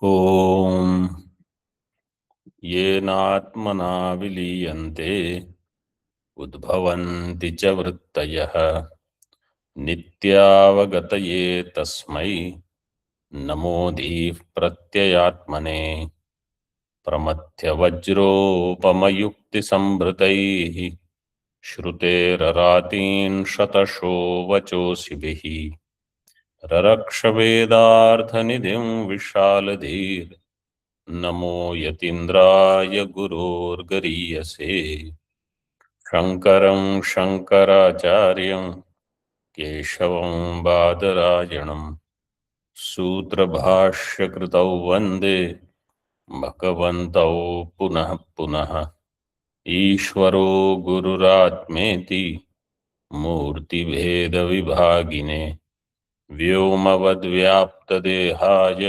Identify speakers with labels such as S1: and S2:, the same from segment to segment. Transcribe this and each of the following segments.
S1: ओम येनात्मना विलीयन्ते उद्भवन्ति च वृत्तयः नित्यावगतये तस्मै नमोऽधीः प्रत्ययात्मने प्रमथ्यवज्रोपमयुक्तिसंभृतैः श्रुतेररातीन् शतशो वचोऽसिभिः ररक्षवेदार्थनिधिं विशालधीर् नमो यतीन्द्राय गुरोर्गरीयसे शङ्करं शङ्कराचार्यं केशवं बादरायणं सूत्रभाष्यकृतौ वन्दे भगवन्तौ पुनः पुनः। ईश्वरो गुरुरात्मेति मूर्तिभेदविभागिने व्योमवद्व्याप्तदेहाय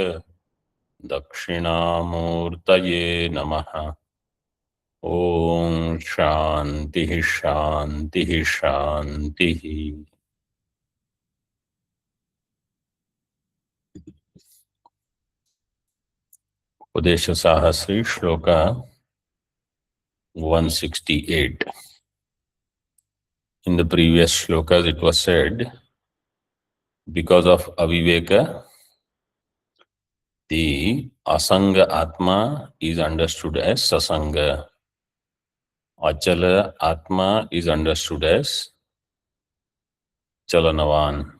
S1: दक्षिणामूर्तये नमः। ओम शांति शांति शांति। उपदेश साहस्री श्लोक 168. In the previous shlokas it was said, because of aviveka the asanga atma is understood as sasanga, achala atma is understood as chalanavan.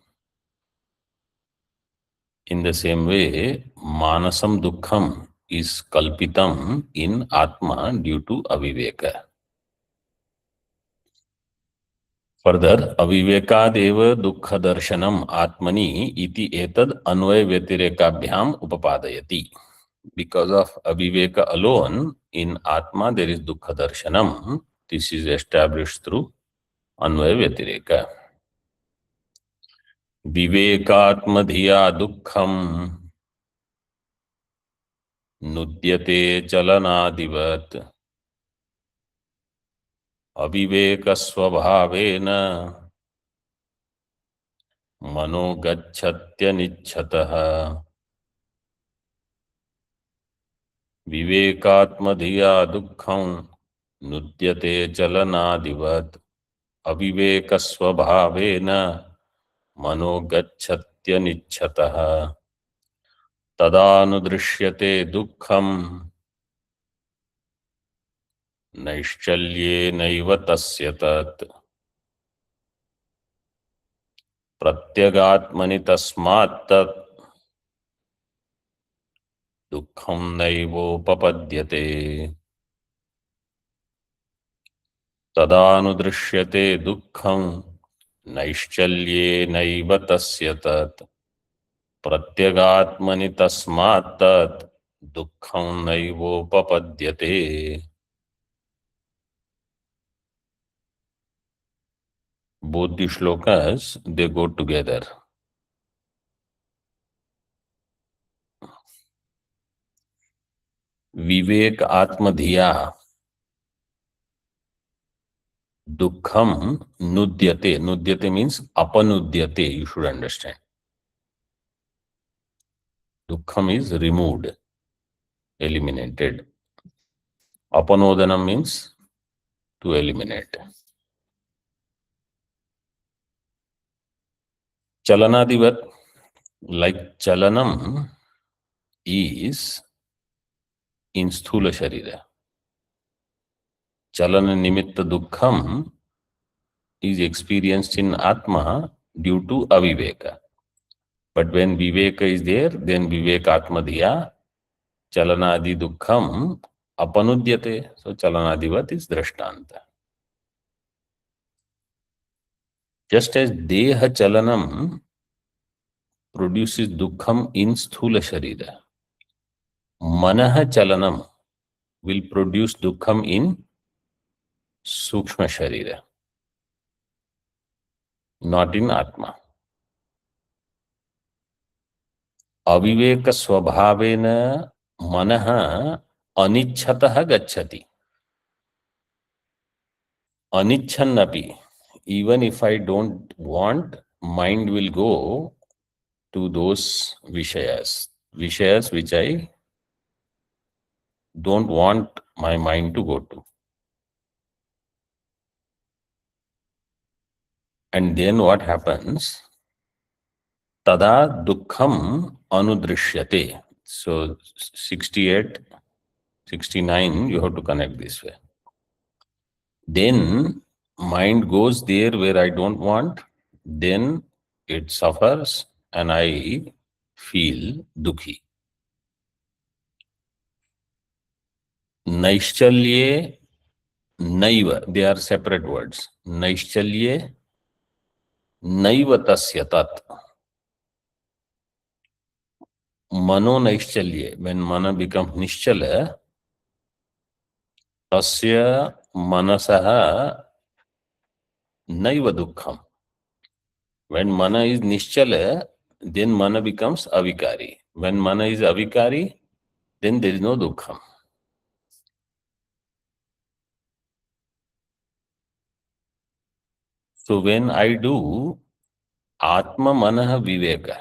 S1: In the same way, manasam dukkham is kalpitam in atma due to aviveka. Further, avivekadeva dukkha darshanam atmani iti etad anvaya vyatirekabhyam upapadayati. Because of aviveka alone, in atma there is dukkha darshanam. This is established through anvaya vyatireka. Vivekatmadhiya dukkham nudyate chalanadivat अविवेकस्वभावेन मनो गच्छत्यनिच्छतः। विवेकात्मधिया दुःखं नुद्यते चलनादिवत् अविवेकस्वभावेन मनो गच्छत्यनिच्छतः। तदानुदृश्यते दुःखं नैश्चल्येनैव तस्य तत् प्रत्यगात्मनि तस्मात् तत् दुःखं नैवोपपद्यते। तदानुदृश्यते दुःखं नैश्चल्येनैव तस्य तत् प्रत्यगात्मनि तस्मात् तत् दुःखं नैवोपपद्यते। Both the shlokas, they go together. Vivek atmadhiya dukkham nudyate. Nudyate means apanudyate, you should understand. Dukkham is removed, eliminated. Apanodanam means to eliminate. Chalanadivat, like chalanam is in sthula sharira. Chalana nimitta dukkham is experienced in atma due to aviveka. But when viveka is there, then vivekatmadhiya chalanadi dukkham apanudyate. So chalanadivat is drishtanta. Just as deha chalanam produces dukkham in sthula sharira, manaha chalanam will produce dukkham in sukshma sharira, not in atma. अविवेक स्वभावेन मनः अनिच्छतः गच्छति. Anichhannapi, even if I don't want, mind will go to those vishayas which I don't want my mind to go to. And then what happens? Tada dukkham anudrishyate. So 68, 69, you have to connect this way. Then mind goes there where I don't want, then it suffers and I feel dukhi. Naishchalye, naiva, they are separate words. Naishchalye, naiva tasya tat. Mano naishchalye, when mana becomes nischala, tasya manasaha naiva dukkham. When mana is nischala, then mana becomes avikari. When mana is avikari, then there is no dukkham. So when I do Atma Manaha Viveka,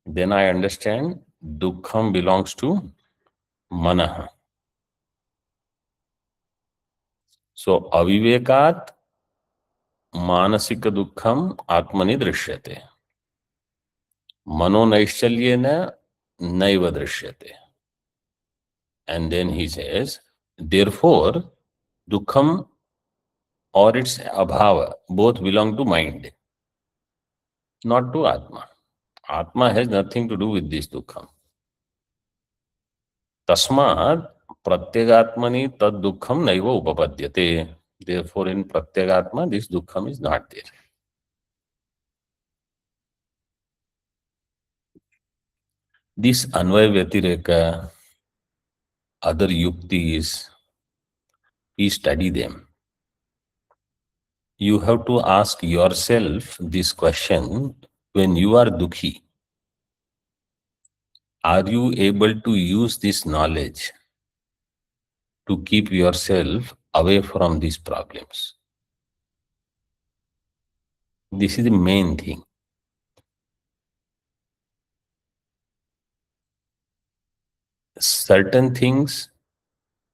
S1: then I understand dukkham belongs to Manaha. So avivekat manasika dukkham atmani drishyate. Mano naishchalyena naiva drishyate. And then he says, therefore, dukkham or its abhava both belong to mind, not to Atma. Atma has nothing to do with this dukkham. Tasmad pratyagatmani tad dukkham naiva upapadyate. Therefore, in pratyagatma, this dukkham is not there. This Anvaya Vyatireka, other yuktis, we study them. You have to ask yourself this question: when you are dukhi, are you able to use this knowledge to keep yourself away from these problems? This is the main thing. Certain things,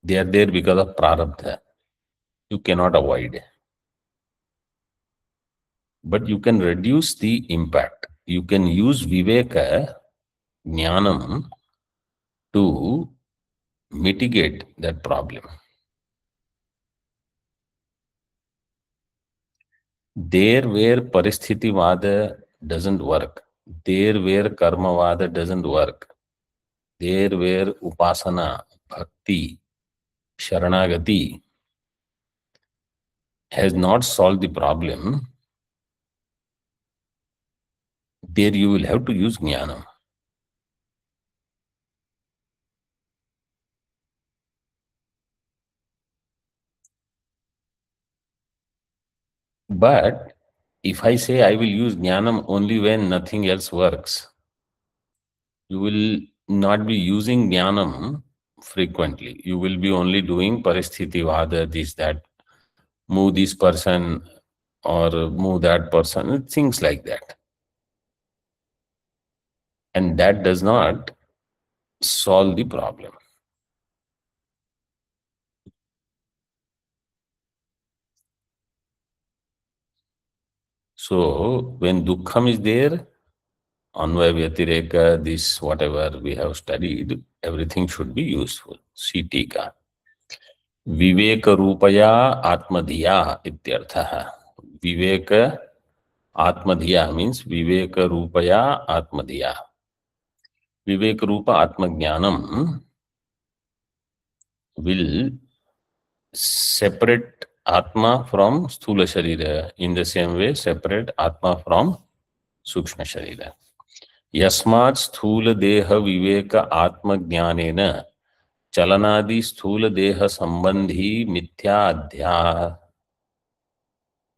S1: they are there because of prarabdha. You cannot avoid. But you can reduce the impact. You can use viveka, jnanam, to mitigate that problem. There where paristhiti vada doesn't work, there where karma vada doesn't work, there where upasana, bhakti, sharanagati has not solved the problem, there you will have to use jnanam. But if I say I will use jnanam only when nothing else works, you will not be using jnanam frequently. You will be only doing paristhiti vada, this, that, move this person or move that person, things like that. And that does not solve the problem. So when dukkham is there, anvaya vyatireka, this whatever we have studied, everything should be useful. See tika. Viveka rupaya atmadhiya ityartha. Viveka atmadhiya means viveka rupaya atmadhiya. Viveka rupa atmajnanam will separate Atma from Sthula Sharira, in the same way separate Atma from Sukshma Sharira. Yasmat Sthula Deha Viveka Atma Jnanena Chalanadi Sthula Deha Sambandhi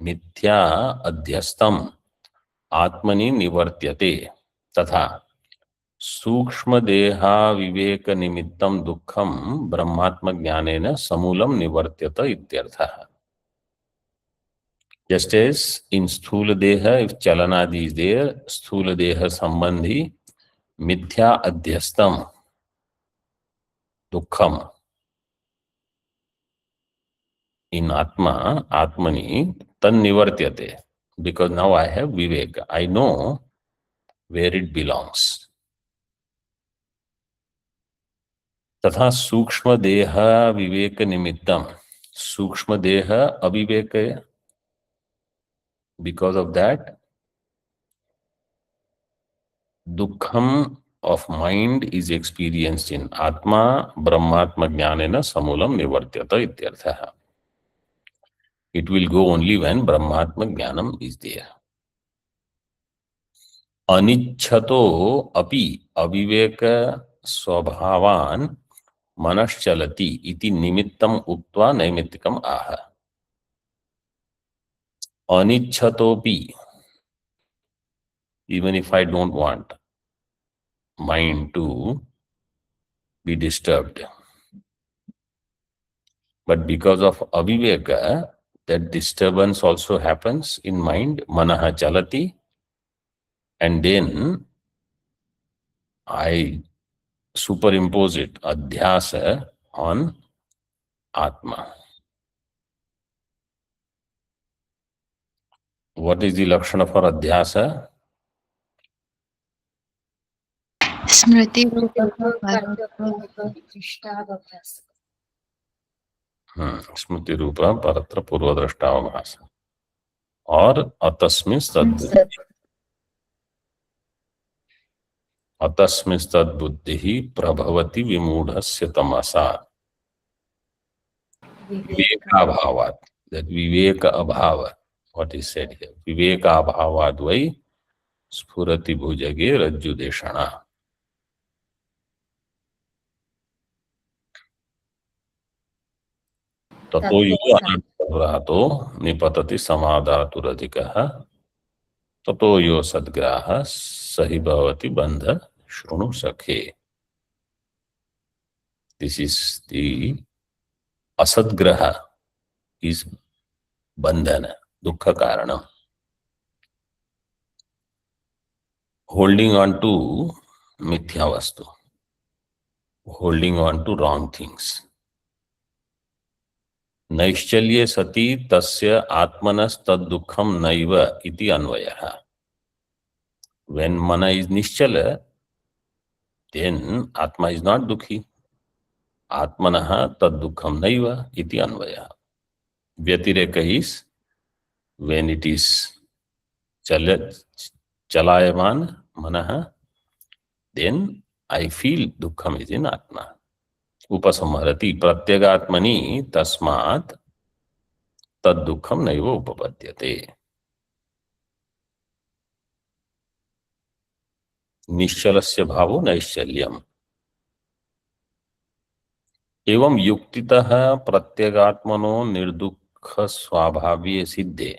S1: Mithya Adhyastam Atmani Nivartyate Tatha सूक्ष्म देहा विवेक निमित्तम दुखम ब्रह्मात्म ज्ञानेन समूलम निवर्त्यत इत्यर्थः. Just as in sthula deha, if chalanadi is there, sthula deha sambandhi mithya adhyastam, dukham in Atma, Atmani, tan nivartyate. Because now I have Viveka. I know where it belongs. तथा सूक्ष्म देह विवेक निमित्तम. सूक्ष्म देह अविवेक. Because of that, dukham of mind is experienced in Atma, Brahmatma Jnanena Samulam Nivartyata ityartha. It will go only when Brahmatma Jnanam is there. Anichhato api अविवेक स्वभावान मनश्चलति इति निमित्तम उक्त्वा नैमित्तिकम आह. Anichhatopi, even if I don't want mind to be disturbed, but because of aviveka, that disturbance also happens in mind, manaha chalati, and then I superimpose it, adhyasa, on Atma. What is the lakshana for adhyasa?
S2: स्मृति
S1: स्मृति रूपा परत्र पूर्वद्रष्टावभास. और अतस्मिंस्तद्बुद्धि प्रभवति विमूढ़स्य तमसा. विवेकाभावात्. That viveka abhava, what is said here, viveka abhavad vai स्फुरति भुजगे रज्जुदेशना. ततो यो अनर्थग्रहतो निपतति समादातुरधिकः ततो यो सद्ग्राह सहि भवति बंध शृणु सखे. This is the असद्ग्रह is bandhana, dukkha karanam. Holding on to mithya vastu, holding on to wrong things. नैश्चल्ये सति तस्य आत्मनस्तद दुःखम नैव इति अन्वयः. When mana is nischala, then atma is not dukhi. Atmanah tad dukham naiva iti anvaya. Vyatireka is when it is chalayaman manah, then I feel dukham is in atma. Upasamharati pratyagatmani tasmat tad dukham naiva upapadyate. निश्चलस्य भावो नैश्चल्यम. एवं युक्तितः प्रत्यगात्मनो निर्दुःख स्वाभाव्य सिद्धे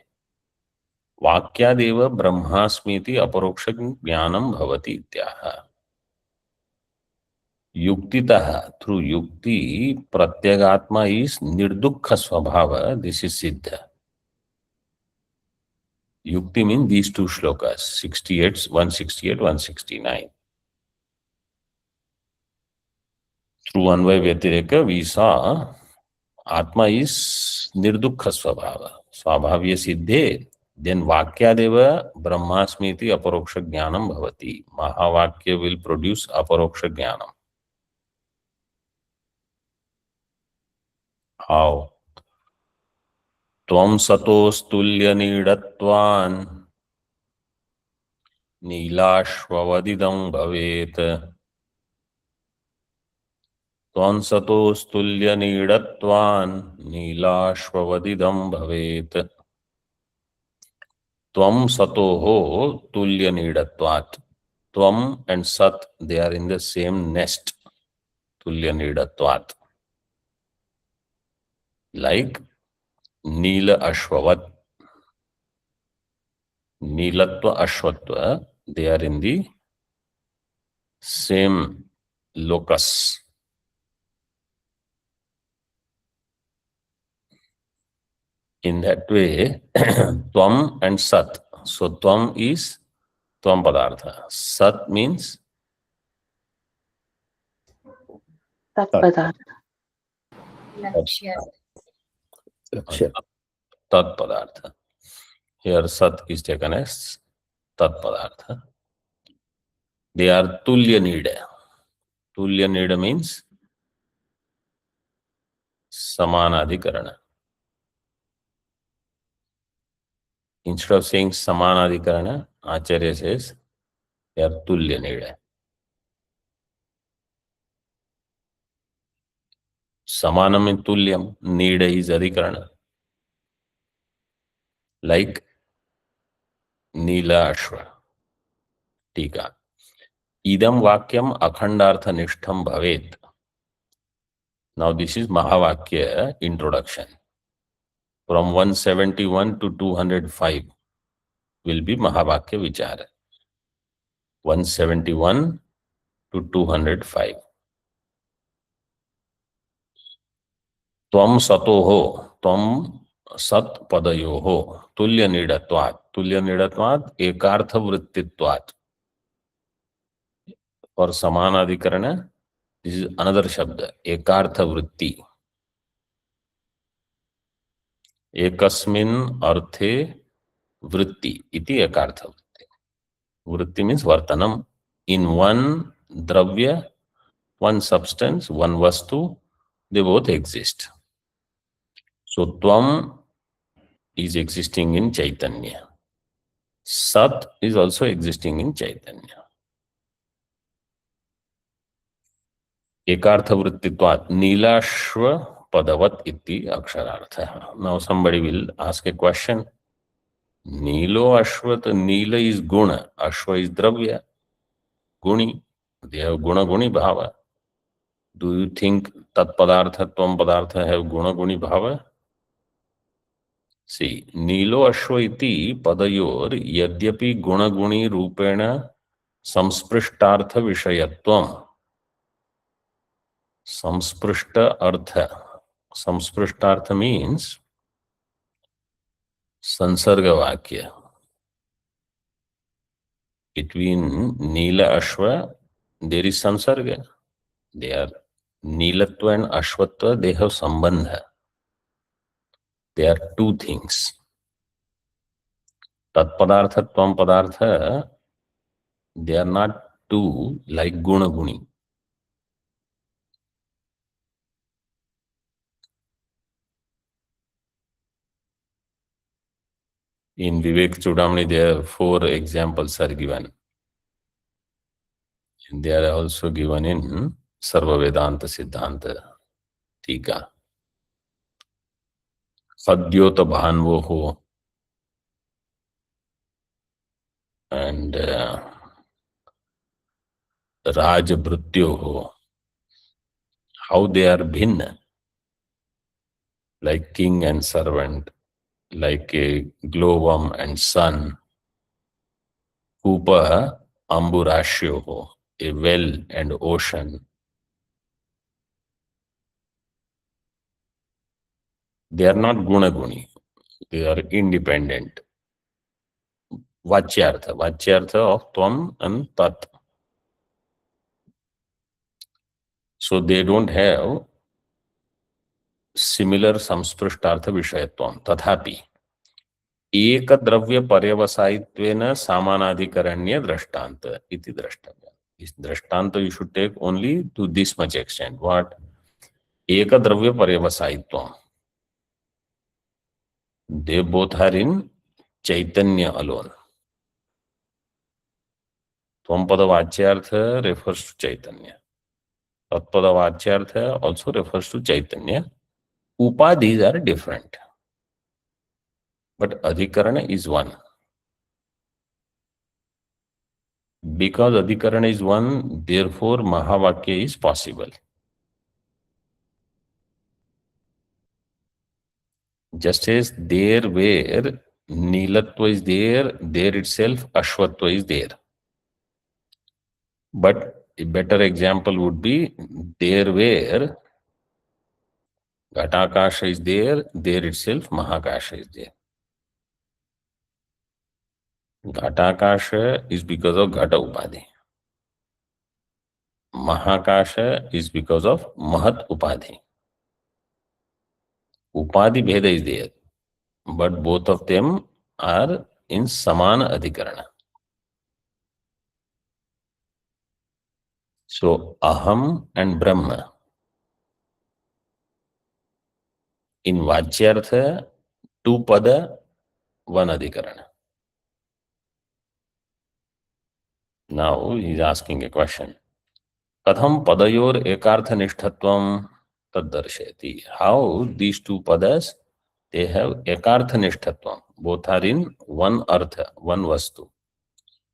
S1: वाक्यादेव ब्रह्मास्मीति अपरोक्ष ज्ञानम भवति इत्याह. युक्तितः, through युक्ति, प्रत्यगात्मा is निर्दुःख स्वभाव. This is सिद्ध. Yukti means these two shlokas, 68, 168, 169. Through Anvaya Vyatireka, we saw Atma is Nirdukha Swabhava, Swabhavya Siddhe. Then Vakyadeva Brahmasmiti Aparoksha Jnanam Bhavati. Mahavakya will produce Aparoksha Jnanam. How? त्वं सतोस्तुल्य नीडत्वान् नीलाश्ववदिदं भवेत्. त्वं सतोस्तुल्य नीडत्वान् नीलाश्ववदिदं भवेत्. त्वं सतोः तुल्य नीडत्वात्. त्वं and sat, they are in the same nest. Tulya नीडत्वात्. Like Nila Ashwavat, Nilatva Ashwatva, they are in the same locus. In that way, Tvam and Sat. So Tvam is Tvam Padartha. Sat means
S3: तत्पदार्थ
S1: तत्पदार्थ. Here sat is taken as tatpadartha. They are tulya nida. Tulya nida means samanadhikarana. Instead of saying samanadhikarana, Acharya says they are tulya nida. Samanam and tulyam, nida is adhikarana. Like Nila Ashwa. Tika. Idam vakyam akhandartha nishtham bhavet. Now this is Mahavakya introduction. From 171 to 205 will be Mahavakya Vichara. 171 to 205. Tvam satoho, tvam sat padayoho, tulya nidatvat. Tulya nidatvat, ekartha vrittitvat. For samanadhikarana, this is another shabda, ekartha vritti. Ekasmin arthe vritti, iti ekartha vritti. Vritti means vartanam. In one dravya, one substance, one vastu, they both exist. So tvam is existing in Chaitanya. Sat is also existing in Chaitanya. Ekartha vrittitvat nilashva padavat iti aksharartha. Now somebody will ask a question. Nilo ashvat, nila is guna, ashva is dravya, guni. They have guna guni bhava. Do you think tat padartha, tvam padartha have guna guni bhava? See, Nilo Ashwa iti padayor yadyapi guna guni rupena samsprishtartha vishayatvam. Samsprishta artha. Samsprishtartha means sansarga vakya. Between Nila Ashwa, there is sansarga. They are Nilatva and Ashwatva, they have sambandha. They are two things. Tat padartha, tvam padartha, they are not two like guna guni. In Vivek Chudamani, there are 4 examples are given. And they are also given in Sarva Vedanta Siddhanta Tika. Sadyota Bhanvoho and Rajabhrutyoho. How they are bhinna, like king and servant, like a glowworm and sun. Kupa Amburashyoho, a well and ocean. They are not guna-guni. They are independent. Vachyartha. Vachyartha of tvam and tat. So they don't have similar samsprishtartha vishayatvam. Tathapi. Eka dravya paryavasayitvena samanadhikaranya drashtanta. Iti drashtavya. This drashtanta you should take only to this much extent. What? Eka dravya paryavasayitvam. They both are in Chaitanya alone. Tvam-pada vachyartha refers to Chaitanya. Tat-pada vachyartha also refers to Chaitanya. Upadhis are different. But adhikarana is one. Because adhikarana is one, therefore Mahavakya is possible. Just as there where Nilatva is there, there itself Ashwatva is there. But a better example would be there where Ghatakasha is there, there itself Mahakasha is there. Ghatakasha is because of Ghata Upadhi. Mahakasha is because of Mahat Upadhi. Upadhi Bheda is there, but both of them are in Samana Adhikarana. So Aham and Brahma. In Vachyartha, two pada, one Adhikarana. Now he is asking a question. Katham padayor ekartha nishthatvam tad darshayati. How these two padas, they have ekartha nishthatvam. Both are in one artha, one vastu.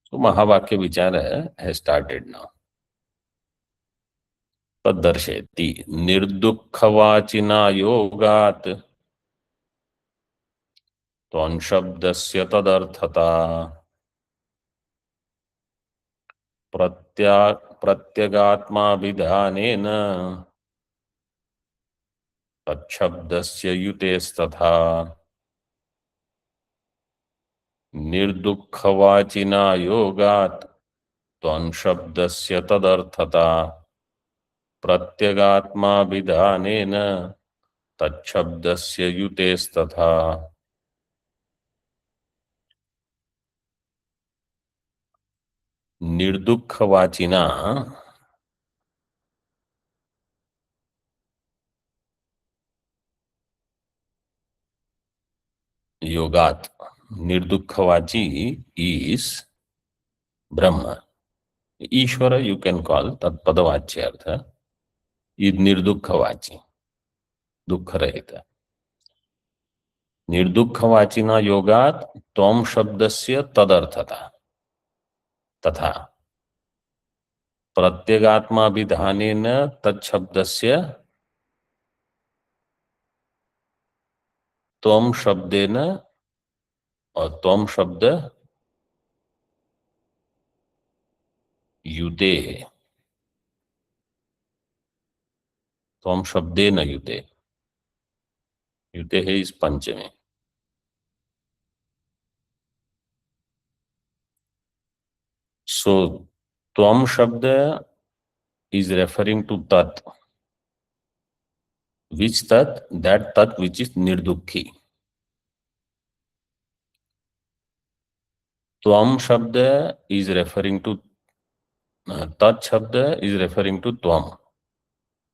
S1: So Mahavakya Vichara has started now. Tad darshayati. Nirdukhavachina yogat tvan shabdasya tadarthata प्रत्यगात्मा विधानेन तच्छब्दस्य युतेस्तथा निर्दुःखवाचिना योगात् त्वं शब्दस्य तदर्थता प्रत्यगात्मा विधानेन तच्छब्दस्य युतेस्तथा. निर्दुःखवाचिना योगात. Nirdukkhavachi is Brahma. Ishvara you can call tat padavachyartha is Nirdukkhavachi, Dukkharahita. Nirdukkhvachina yogat tvam shabdasya tadarthata तथा प्रत्यगात्मा विधानेन तच्छब्दस्य त्वं शब्देन और त्वं शब्द युते, त्वं शब्देन युते. युते है इस पंचमी. So त्वं शब्द is referring to tat. Which tat? That tat which is nirdukhi. त्वं शब्द is referring to tat शब्द is referring to त्वं.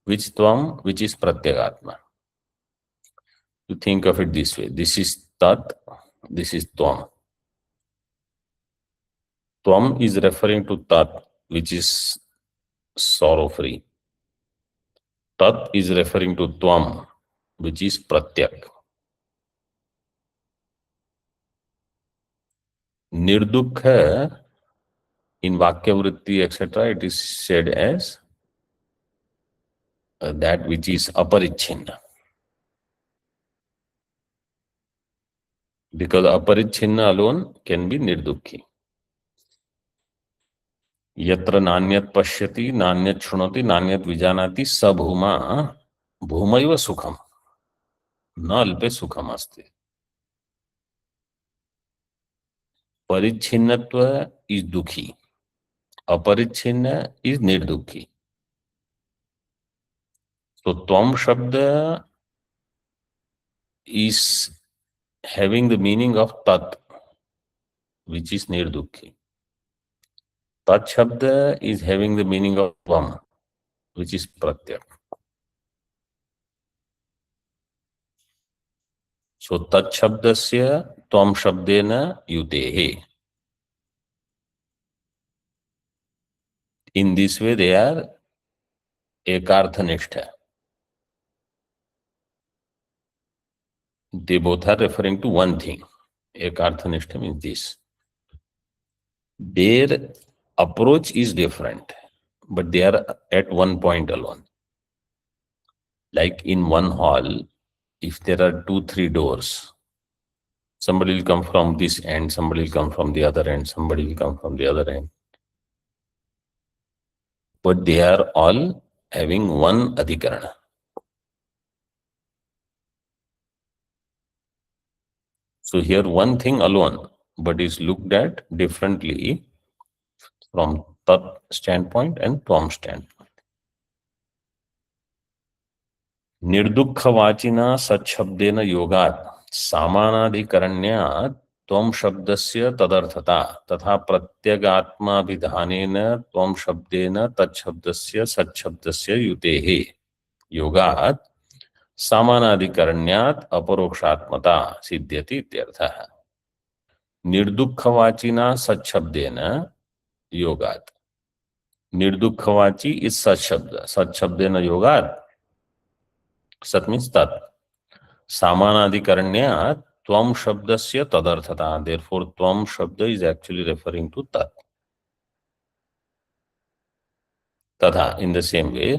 S1: Which त्वं? Which is pratyagatma. You think of it this way. This is tat, this is त्वं. Tvam is referring to Tat, which is sorrow-free. Tat is referring to Tvam, which is Pratyak. Nirdukha, in Vakyavritti, etc., it is said as that which is aparichinna. Because aparichinna alone can be nirdukhi. यत्र नान्यत पश्यति नान्यत शृणोति नान्यत विजानाति स भूमा भूमैव सुखम न अल्पे सुखम अस्ति. परिच्छिन्नत्व इज दुखी, अपरिच्छिन्न इज निर्दुखी. तो त्वम शब्द is having the meaning of तत्, विच इज निर्दुखी. Tat Shabda is having the meaning of Tvam, which is Pratyak. So Tat Shabdasya Tvam Shabdena Yutehe. In this way they are Ekarthanishtha. They both are referring to one thing. Ekarthanishtha means this. Their approach is different, but they are at one point alone. Like in one hall, if there are 2-3 doors, somebody will come from this end, somebody will come from the other end, somebody will come from the other end. But they are all having one adhikarana. So here one thing alone, but is looked at differently from Tat standpoint and Tvam standpoint. निर्दुःखवाचिना सच्छब्देन योगात् सामानाधिकरण्यात् त्वं शब्दस्य तदर्थता तथा प्रत्यगात्माभिधानेन त्वं शब्देन तच्छब्दस्य सच्छब्दस्य युतेः योगात् सामानाधिकरण्यात् अपरोक्षात्मता सिद्ध्यति इत्यर्थः। निर्दुःखवाचिना सच्छब्देन योगात्, निर्दुःखवाची is सच्छब्द, सच्छब्देन योगात्, सत means तत्, सामानाधिकरण्यात् त्वं शब्दस्य तदर्थता, therefore त्वं शब्द is actually referring to tat. तथा in the same way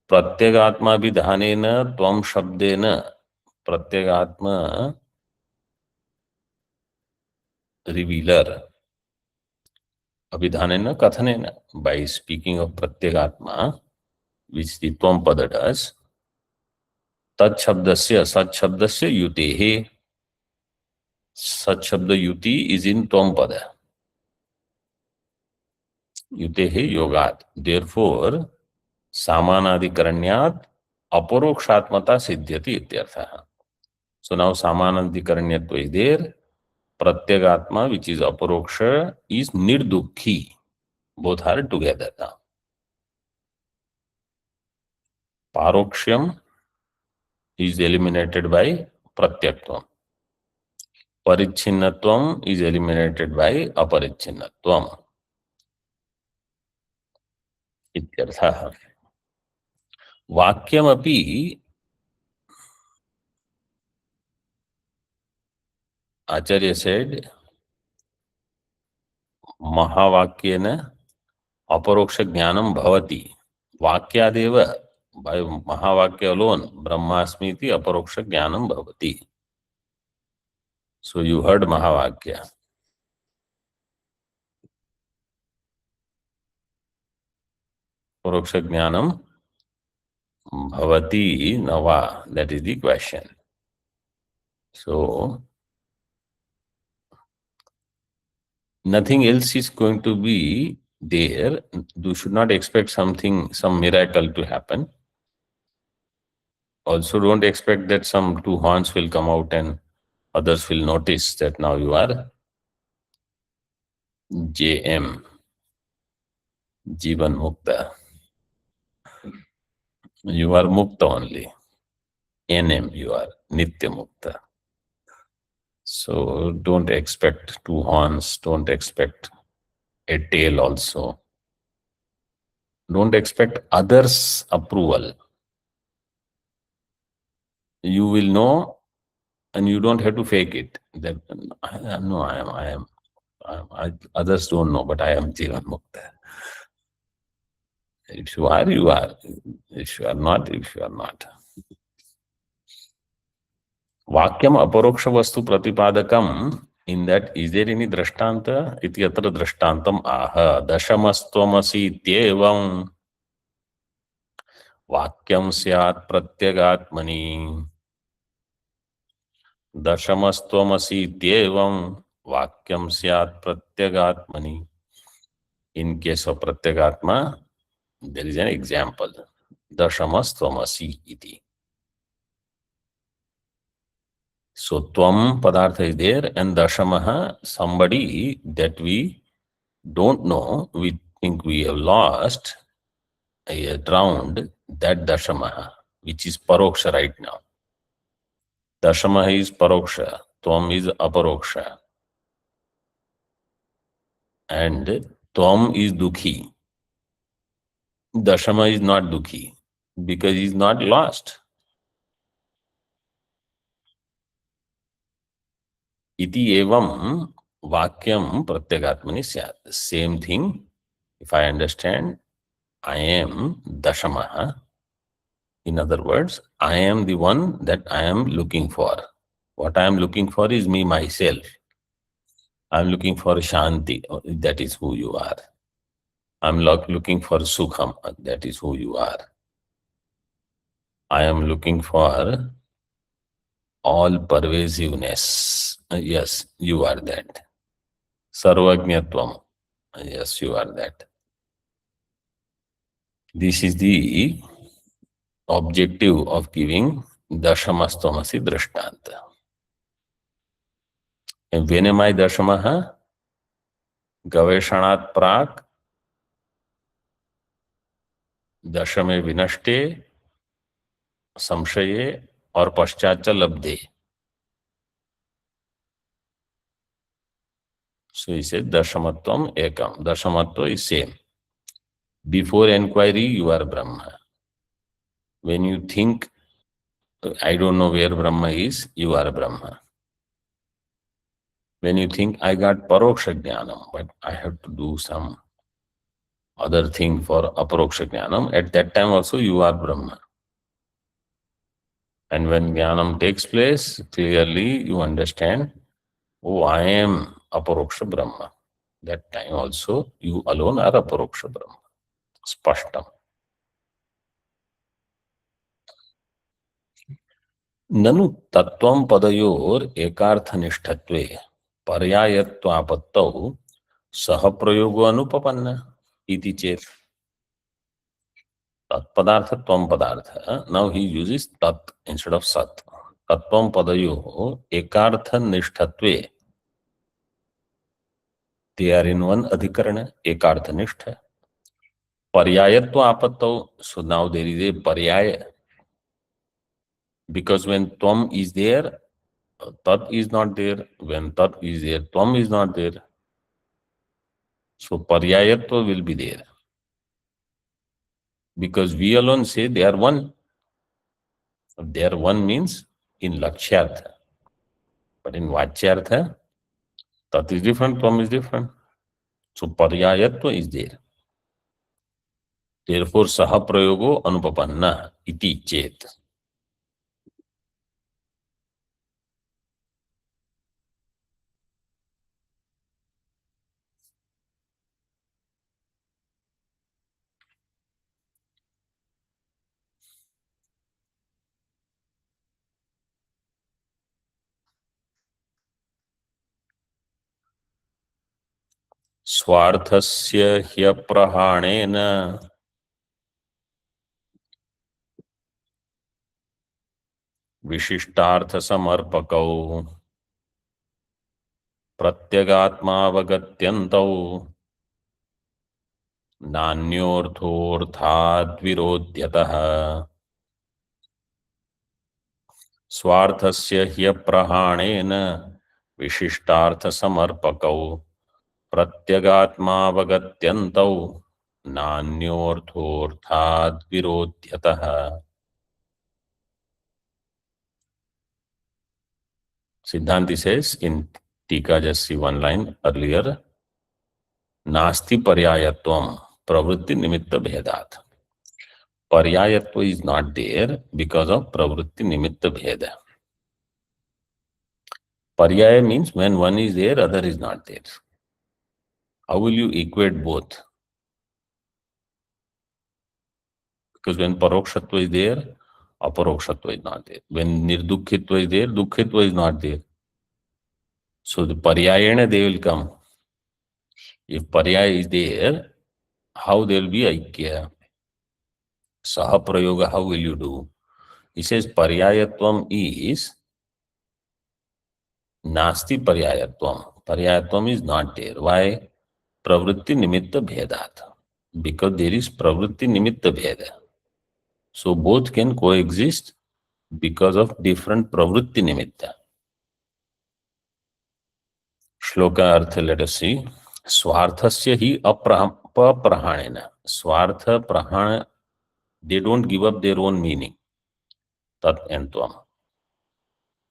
S1: प्रत्यगात्माभिधानेन त्वं शब्देन, प्रत्यगात्मा रिवीलर, अभिधानेन कथनेन, by speaking of प्रत्यगात्मा which the त्वं pada does, तत्शब्दस्य सच्छब्दस्य युतेः, सच्छब्द युति is in त्वं पद, युतेः योगात्, therefore सामानाधिकरण्यात् अपरोक्षात्मता सिद्ध्यति इत्यर्थः. So now सामानाधिकरण्यत्व is there, प्रत्यगात्मा which is aparoksha is nirdukhi, both are together now. Paroksham is eliminated by pratyaktvam, parichinnatvam is eliminated by aparichinnatvam ityarthah. Vakyamapi Acharya said महावाक्येन अपरोक्ष ज्ञानम भवति, वाक्यादेव, by महावाक्य alone ब्रह्मास्मीति अपरोक्ष ज्ञानम भवति. So you heard महावाक्य, अपरोक्ष ज्ञानम bhavati nava, that is the question. So nothing else is going to be there. You should not expect something, some miracle to happen. Also don't expect that some two horns will come out and others will notice that now you are JM, Jivan Mukta. You are Mukta only. NM, you are Nitya Mukta. So don't expect two horns, don't expect a tail also. Don't expect others' approval. You will know and you don't have to fake it. That no, I am. Others don't know, but I am Jivan Mukta. If you are, you are. If you are not, if you are not. Vakyam aparoksha vastu pratipadakam, in that is there any drashtanta? Iti yatra drashtantam aha dashamastwamasi ityevam vakyam syat pratyagatmani. Dashamastwamasi ityevam vakyam syat pratyagatmani. In case of pratyagatma, there is an example. Dashamastwamasi iti. So tvam padartha is there and dashamaha, somebody that we don't know, we think we have lost, drowned, that dashamaha, which is paroksha right now. Dashamaha is paroksha, tvam is aparoksha. And tvam is dukhi. Dashama is not dukhi because he is not lost. Iti evam vakyam pratyagatmani syat. Same thing, if I understand, I am dashamaha. In other words, I am the one that I am looking for. What I am looking for is me, myself. I am looking for Shanti, that is who you are. I am looking for Sukham, that is who you are. I am looking for all pervasiveness. Yes, you are that. Sarvajñatvam. Yes, you are that. This is the objective of giving Dashamastvamasi Drishtanta. And when am I Dashamaha? Gaveshanat Prak Dashame Vinashte Samshaye और पश्चात लब्धे. So he said Dashamatvam Ekam. Dashamatva is same. Before inquiry, you are Brahma. When you think, I don't know where Brahma is, you are Brahma. When you think, I got Paroksha Jnanam, but I have to do some other thing for Aparoksha Jnanam, at that time also you are Brahma. And when Jnanam takes place, clearly you understand, oh, I am Aparoksha Brahma. That time also you alone are Aparoksha Brahma. Spashtam. ननु तत्वं पदयोर एकार्थनिष्ठत्वे पर्यायत्वापत्तौ सह प्रयोगो अनुपपन्न इति चेत. तत्पदार्थ त्वं पदार्थ. Now he uses तत् instead of सत. तत्वं पदयोः एकार्थनिष्ठत्वे, they are in one अधिकरण, एकार्थनिष्ठ. पर्यायत्व आपत्तौ, so now there is a paryaya, because when tvam is there, tat is not there. When tat is there, tvam is not there. So paryayatva will be there. Because we alone say they are one. They are one means in lakshyartha. But in vachyartha, tat is different, tvam is different. So paryayatva is there. Therefore saha prayogo anupapanna iti chet. स्वार्थस्य ह्यप्रहाणेन विशिष्टार्थसमर्पकौ प्रत्यगात्मावगत्यन्तौ नान्योर्थोऽर्थाद्विरोध्यतः. स्वार्थस्य ह्यप्रहाणेन विशिष्टार्थसमर्पकौ प्रत्यगात्मावगत्यन्तौ नान्योर्थोऽर्थाद्विरोध्यतः. Siddhanti says in Tika, just see one line earlier, Nasti Paryayatvam Pravritti Nimitta Bhedat. Paryayatva is not there because of Pravritti Nimitta Bheda. Paryaya means when one is there, other is not there. How will you equate both? Because when Parokshatva is there, Aparokshatva is not there. When Nirdukhitva is there, Dukhitva is not there. So the Paryayana they will come. If Paryaya is there, how there will be Aikya? Saha Prayoga, how will you do? He says Paryayatvam is Nasti Paryayatvam. Paryayatvam is not there. Why? Pravritti Nimitta Bhedat. Because there is Pravritti Nimitta Bheda. So both can coexist because of different Pravritti Nimitta. Shloka Artha, let us see. Swarthasya hi aprahanena. Swartha, prahana, they don't give up their own meaning. Tat and tvam.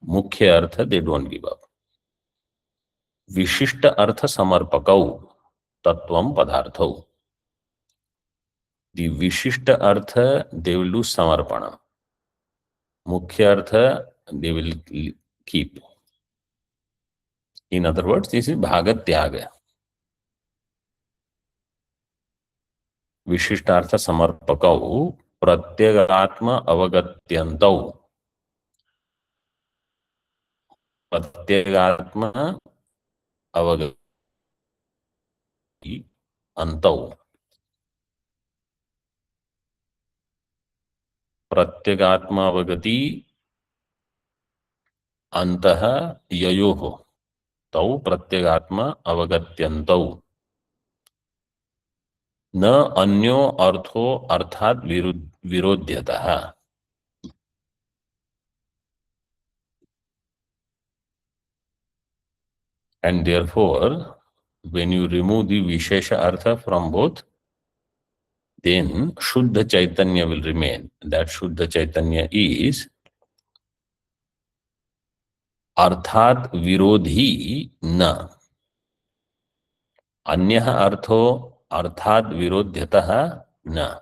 S1: Mukhya artha, they don't give up. Vishishta artha samarpakau tattvam padarthau. The Vishishta artha, they will do samarpana. Mukhya artha, they will keep. In other words, this is bhagat tyaga. Vishishtartha samarpakau pratyagatma avagatyantau. Pratyagatma avagati antau. प्रत्यगात्मावगति अंतः ययोः तौ प्रत्यगात्मा अवगत्यन्तौ न अन्यो अर्थो अर्थात विरोध्यतः. And therefore, when you remove the Vishesha Artha from both, then Shuddha Chaitanya will remain. That Shuddha Chaitanya is Arthat Virodhi Na. Anyah Artho Arthat Virodhyatah Na.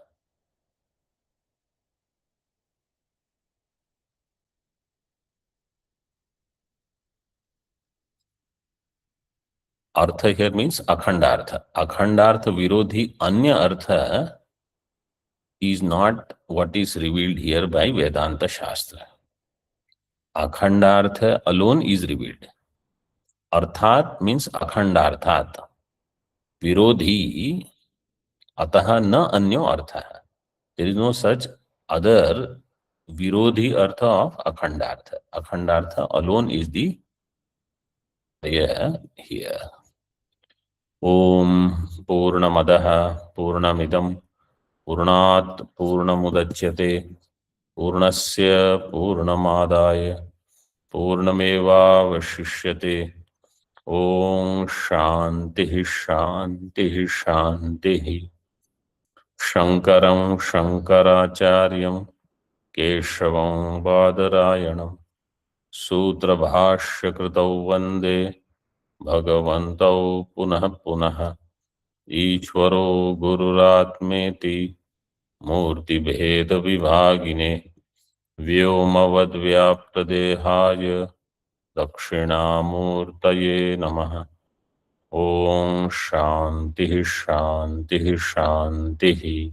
S1: Artha here means Akhandartha. Akhandartha Virodhi Anya Artha is not what is revealed here by Vedanta Shastra. Akhandartha alone is revealed. Arthat means Akhandarthat. Virodhi atah na anyo artha. There is no such other Virodhi artha of Akhandartha. Akhandartha alone is the here. Om Purnamadaha Purnamidam Purnat Purnamudachyate Purnasya Purnamadaya Purnameva Vashishyate. Om Shanti Shanti Shanti. Shankaram Shankaracharyam Keshavam Badarayanam Sutra Bhashya Kritau Vande Bhagavantau Punah Punah Ishvaro Gururatmeti Murti Bheda Vibhagine Vyomavad Vyapta Dehaya Dakshinamurtaye Namaha. Om Shanti Shanti Shanti.